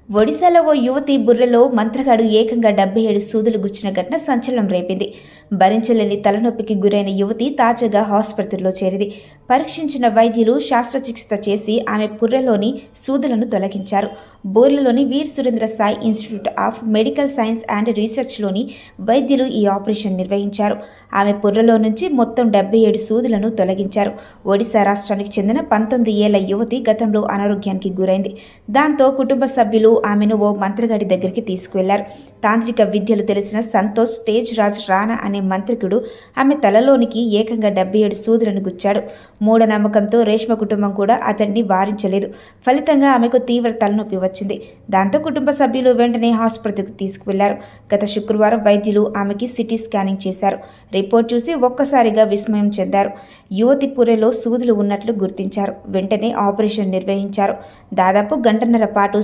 ఒడిశాలో ఓ యువతి బుర్రలో మంత్రగాడు ఏకంగా 77 సూదులు గుచ్చిన ఘటన సంచలనం రేపింది. భరించలేని తలనొప్పికి గురైన యువతి తాజాగా ఆసుపత్రిలో చేరింది. పరీక్షించిన వైద్యులు శస్త్రచికిత్స చేసి ఆమె పుర్రెలోని సూదులను తొలగించారు. బోర్లలోని Veer Surendra Sai Institute of Medical Science and రీసెర్చ్లోని వైద్యులు ఈ ఆపరేషన్ నిర్వహించారు. ఆమె పుర్రెలో నుంచి మొత్తం 77 సూదులను తొలగించారు. ఒడిశా రాష్ట్రానికి చెందిన 19 ఏళ్ల యువతి గతంలో అనారోగ్యానికి గురైంది. దాంతో కుటుంబ సభ్యులు ఆమెను ఓ మంత్రగాడి దగ్గరికి తీసుకువెళ్లారు. తాంత్రిక విద్యలు తెలిసిన సంతోష్ తేజ్ రాజ్ రాణా అనే మంత్రికుడు ఆమె తలలోనికి ఏకంగా 77 సూదులను గుచ్చాడు. మూఢనమ్మకంతో రేష్మ కుటుంబం కూడా అతన్ని వారించలేదు. ఫలితంగా ఆమెకు తీవ్ర తలనొప్పి వచ్చింది. దాంతో కుటుంబ సభ్యులు వెంటనే ఆసుపత్రికి తీసుకువెళ్లారు. గత శుక్రవారం వైద్యులు ఆమెకి సిటీ స్కానింగ్ చేశారు. రిపోర్ట్ చూసి ఒక్కసారిగా విస్మయం చెందారు. యువతి పుర్రెలో సూదులు ఉన్నట్లు గుర్తించారు. వెంటనే ఆపరేషన్ నిర్వహించారు. దాదాపు గంటన్నర పాటు